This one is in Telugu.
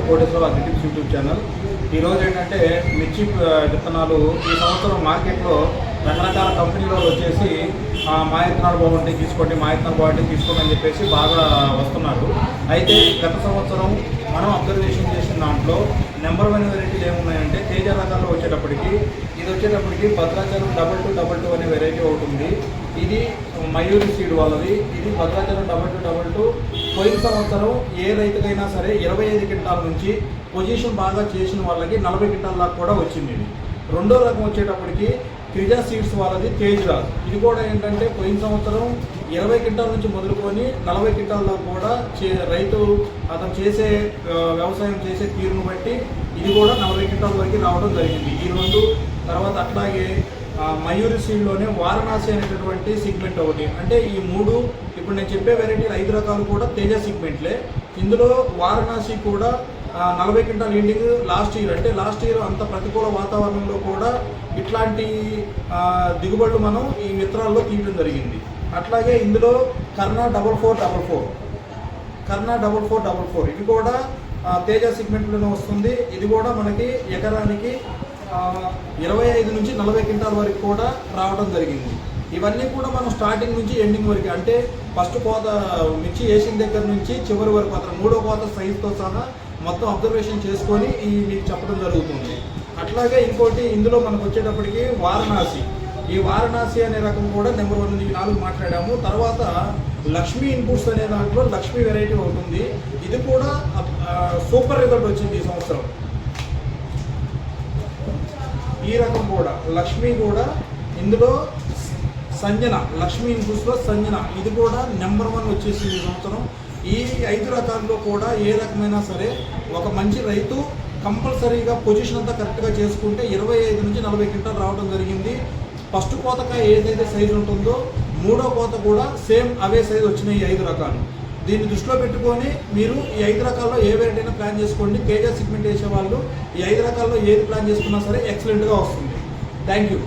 Koteswara అగ్రిటివ్స్ YouTube channel. ఈరోజు ఏంటంటే మిర్చి విత్తనాలు ఈ సంవత్సరం మార్కెట్లో రకరకాల కంపెనీలో వచ్చేసి మా విత్తనాలు బాగుంటాయి తీసుకోండి, మా విత్తనాలు బాగుంటాయి తీసుకోండి అని చెప్పేసి బాగా వస్తున్నారు. అయితే గత సంవత్సరం మనం అబ్జర్వేషన్ చేసిన దాంట్లో నెంబర్ 1 వెరైటీలు ఏమున్నాయంటే తేజ రకాల్లో వచ్చేటప్పటికి భద్రాచలం 2222 అనే వెరైటీ ఒకటి ఉంది. ఇది మయూరి సీడ్ వాళ్ళది. ఇది భద్రాచలం 2222. పోయిన సంవత్సరం ఏ రైతుకైనా సరే 25 క్వింటాల నుంచి పొజిషన్ బాగా చేసిన వాళ్ళకి 40 క్వింటాల దాకా కూడా వచ్చింది. ఇది రెండో రకం వచ్చేటప్పటికి క్రిజా సీడ్స్ వాళ్ళది తేజ్ రాజ్. ఇది కూడా ఏంటంటే పోయిన సంవత్సరం 20 క్వింటాల నుంచి మొదలుకొని 40 క్వింటాల దాకా కూడా రైతు అతను చేసే వ్యవసాయం చేసే తీరును బట్టి ఇది కూడా 40 క్వింటాల వరకు రావడం జరిగింది. ఈ రెండు తర్వాత అట్లాగే మయూరి సీడ్లోనే వారణాసి అనేటటువంటి సిగ్మెంట్ ఒకటి. అంటే ఈ మూడు ఇప్పుడు నేను చెప్పే వెరైటీలు 5 రకాలు కూడా తేజ సిగ్మెంట్లే. ఇందులో వారణాసి కూడా 40 క్వింటాల్ ఈల్డింగ్ లాస్ట్ ఇయర్ అంత ప్రతికూల వాతావరణంలో కూడా ఇట్లాంటి దిగుబడులు మనం ఈ విత్తనాల్లో తీయడం జరిగింది. అట్లాగే ఇందులో కర్ణా 4444 ఇది కూడా తేజ సిగ్మెంట్లోనే వస్తుంది. ఇది కూడా మనకి ఎకరానికి 25 నుంచి 40 క్వింటాల వరకు కూడా రావడం జరిగింది. ఇవన్నీ కూడా మనం స్టార్టింగ్ నుంచి ఎండింగ్ వరకు, అంటే ఫస్ట్ కోత మిర్చి వేసిన దగ్గర నుంచి చివరి వరకు అతను 3వ కోత సైజుతో సహా మొత్తం అబ్జర్వేషన్ చేసుకొని మీకు చెప్పడం జరుగుతుంది. అట్లాగే ఇంకోటి ఇందులో మనకు వచ్చేటప్పటికి వారణాసి. ఈ వారణాసి అనే రకం కూడా నెంబర్ 1 నుంచి 4 మాట్లాడాము. తర్వాత లక్ష్మీ ఇన్పుట్స్ అనే దాంట్లో లక్ష్మీ వెరైటీ ఉంటుంది. ఇది కూడా సూపర్ రిజల్ట్ వచ్చింది ఈ సంవత్సరం. ఈ రకం కూడా లక్ష్మీ కూడా ఇందులో సంజన, లక్ష్మీ ఇన్పుట్స్లో సంజన ఇది కూడా నెంబర్ 1 వచ్చేసింది ఈ సంవత్సరం. ఈ 5 రకాల్లో కూడా ఏ రకమైనా సరే ఒక మంచి రైతు కంపల్సరీగా పొజిషన్ అంతా కరెక్ట్గా చేసుకుంటే 25 నుంచి 40 క్వింటాలు రావడం జరిగింది. ఫస్ట్ కోతకాయ ఏదైతే సైజు ఉంటుందో 3వ కోత కూడా సేమ్ అవే సైజు వచ్చినాయి ఈ 5 రకాలు. దీన్ని దృష్టిలో పెట్టుకొని మీరు ఈ 5 రకాల్లో ఏ వెరైటీ అయినా ప్లాన్ చేసుకోండి. తేజ సిగ్మెంట్ వేసే వాళ్ళు ఈ 5 రకాల్లో ఏది ప్లాన్ చేసుకున్నా సరే ఎక్సలెంట్గా వస్తుంది. Thank you.